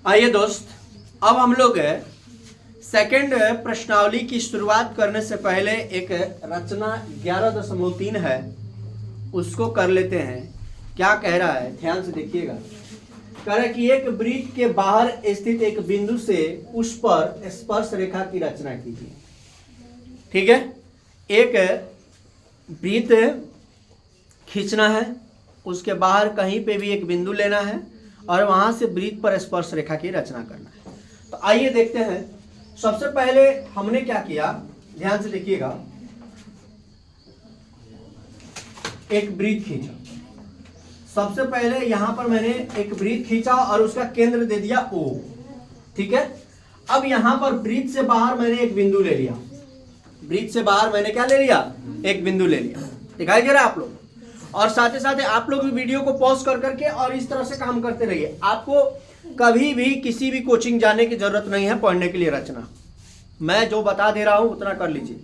आइए दोस्त, अब हम लोग सेकंड प्रश्नावली की शुरुआत करने से पहले एक रचना 11.3 है उसको कर लेते हैं। क्या कह रहा है, ध्यान से देखिएगा। कह रहा है कि एक वृत्त के बाहर स्थित एक बिंदु से उस पर स्पर्श रेखा की रचना कीजिए। ठीक है, एक वृत्त खींचना है, उसके बाहर कहीं पे भी एक बिंदु लेना है और वहां से वृत्त पर स्पर्श रेखा की रचना करना है। तो आइए देखते हैं। सबसे पहले हमने क्या किया, ध्यान से देखिएगा। एक वृत्त खींचा, सबसे पहले यहां पर मैंने एक वृत्त खींचा और उसका केंद्र दे दिया O। ठीक है, अब यहां पर वृत्त से बाहर मैंने एक बिंदु ले लिया। वृत्त से बाहर मैंने क्या ले लिया, एक बिंदु ले लिया। दिखाई दे रहा है आप लोग? और साथ ही साथ आप लोग भी वीडियो को पॉज कर करके और इस तरह से काम करते रहिए। आपको कभी भी किसी भी कोचिंग जाने की जरूरत नहीं है पढ़ने के लिए रचना। मैं जो बता दे रहा हूं उतना कर लीजिए,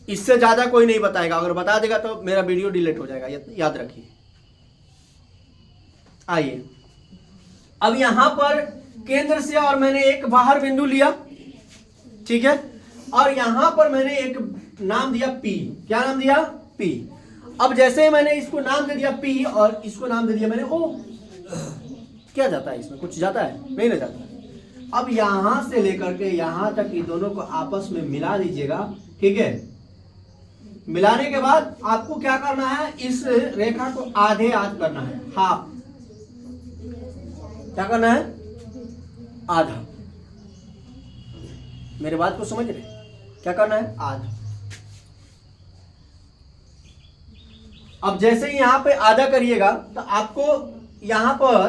इससे ज्यादा कोई नहीं बताएगा। अगर बता देगा तो मेरा वीडियो डिलीट हो जाएगा, याद रखिए। आइए, अब यहां पर केंद्र से और मैंने एक बाहर बिंदु लिया। ठीक है, और यहां पर मैंने एक नाम दिया P। क्या नाम दिया? P। अब जैसे ही मैंने इसको नाम दे दिया P और इसको नाम दे दिया मैंने O, क्या जाता है इसमें? कुछ जाता है? नहीं ना जाता। अब यहां से लेकर के यहां तक ये दोनों को आपस में मिला दीजिएगा। ठीक है, मिलाने के बाद आपको क्या करना है, इस रेखा को आधे आध करना है, हाफ। क्या करना है? आधा। मेरे बात को समझ रहे? क्या करना है? आधा। अब जैसे ही यहां पे आधा करिएगा तो आपको यहां पर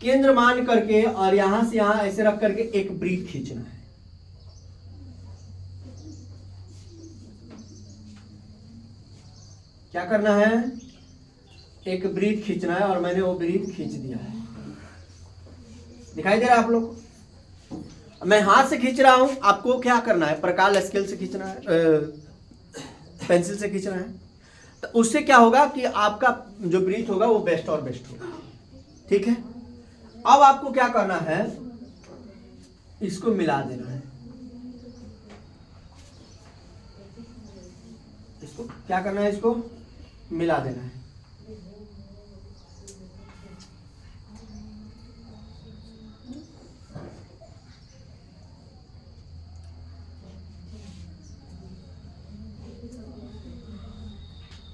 केंद्र मान करके और यहां से यहां ऐसे रख करके एक वृत्त खींचना है। क्या करना है? एक वृत्त खींचना है और मैंने वो वृत्त खींच दिया है। दिखाई दे रहा है आप लोग? मैं हाथ से खींच रहा हूं, आपको क्या करना है? प्रकाल स्केल से खींचना है, पेंसिल से खींचना है। तो उससे क्या होगा कि आपका जो वृत्त होगा वो बेस्ट और बेस्ट होगा। ठीक है, अब आपको क्या करना है, इसको मिला देना है। इसको क्या करना है? इसको मिला देना है।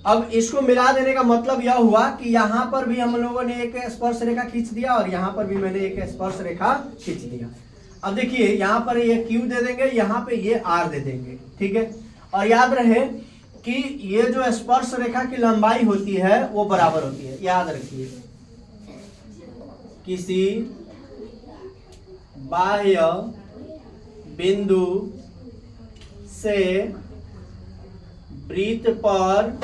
अब इसको मिला देने का मतलब यह हुआ कि यहां पर भी हम लोगों ने एक स्पर्श रेखा खींच दिया और यहां पर भी मैंने एक स्पर्श रेखा खींच दिया। अब देखिए, यहां पर ये Q दे देंगे, यहां पे ये R दे देंगे। ठीक है, और याद रहे कि ये जो स्पर्श रेखा की लंबाई होती है वो बराबर होती है। याद रखिए, किसी बाह्य बिंदु से वृत्त पर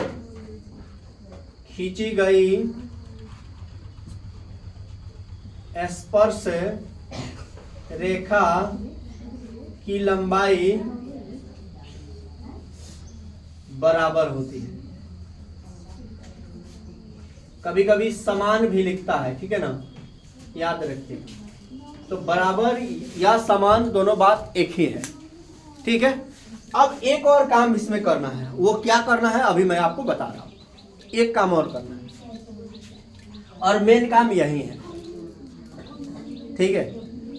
खींची गई स्पर्श रेखा की लंबाई बराबर होती है। कभी कभी समान भी लिखता है, ठीक है ना, याद रखिए। तो बराबर या समान दोनों बात एक ही है। ठीक है, अब एक और काम इसमें करना है। वो क्या करना है अभी मैं आपको बता रहा हूं। एक काम और करना है और मेन काम यही है। ठीक है,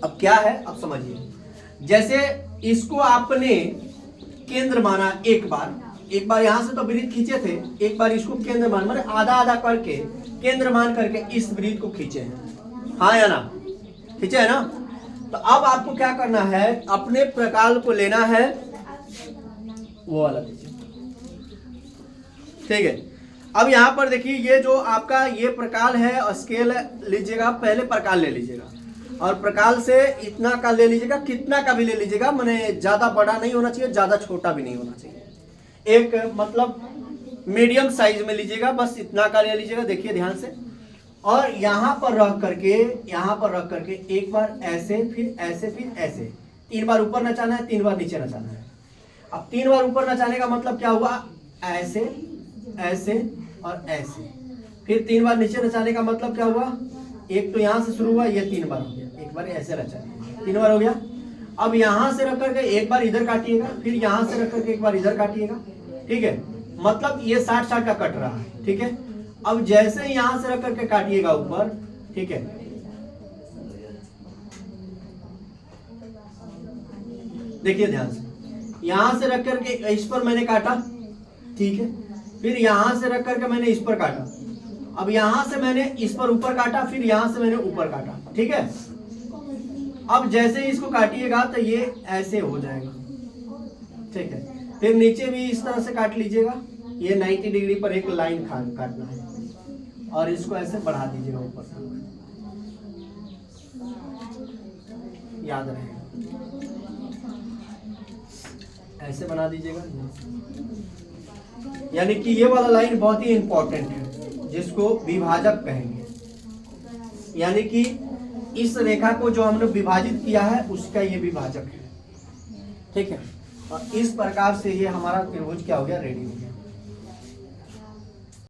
अब क्या है, अब समझिए। जैसे इसको आपने केंद्र माना, एक बार यहां से तो वृत्त खींचे थे, एक बार इसको केंद्र मान, माने आधा आधा करके केंद्र मान करके इस वृत्त को खींचे हैं। हाँ या ना? खींचे है ना? तो अब आपको क्या करना है, अपने प्रकाल को लेना है, वो वाला लीजिए। ठीक है, अब यहां पर देखिए, ये जो आपका ये प्रकाल है, स्केल लीजिएगा, पहले प्रकाल ले लीजिएगा और प्रकाल से इतना का ले लीजिएगा, कितना का भी ले लीजिएगा, माने ज्यादा बड़ा नहीं होना चाहिए, ज्यादा छोटा भी नहीं होना चाहिए। एक मतलब मीडियम साइज में लीजिएगा, बस इतना का ले लीजिएगा। देखिए ध्यान से, और यहां पर रख करके एक बार ऐसे, फिर ऐसे, फिर ऐसे, 3 बार ऊपर नचाना है, 3 बार नीचे नचाना है। अब 3 बार ऊपर नचाने का मतलब क्या हुआ, ऐसे, ऐसे और ऐसे। फिर 3 बार नीचे नचाने का मतलब क्या हुआ, एक तो यहाँ से शुरू हुआ, ये 3 बार हो गया, एक बार ऐसे रचा, 3 बार हो गया। अब यहाँ से रख करके एक बार इधर काटिएगा, फिर यहाँ से रख करके एक बार इधर काटिएगा, ठीक है, मतलब ये 60-60 का कट रहा है, ठीक है। अब जैसे यहाँ से रख करके काटिएगा ऊपर, ठीक है, देखिए ध्यान से, यहां से रख करके इस पर मैंने काटा, ठीक है, फिर यहां से रख करके मैंने इस पर काटा, अब यहां से मैंने इस पर ऊपर काटा, फिर यहां से मैंने ऊपर काटा, ठीक है। अब जैसे इसको काटिएगा तो ये ऐसे हो जाएगा, ठीक है। फिर नीचे भी इस तरह से काट लीजिएगा, ये 90 डिग्री पर एक लाइन काटना है और इसको ऐसे बढ़ा दीजिएगा ऊपर तक, याद रहेगा, ऐसे बना दीजिएगा। यानी कि ये वाला लाइन बहुत ही इंपॉर्टेंट है, जिसको विभाजक कहेंगे। यानी कि इस रेखा को जो हमने विभाजित किया है उसका ये विभाजक है, ठीक है। और इस प्रकार से ये हमारा त्रिभुज क्या हो गया, रेडी हो गया।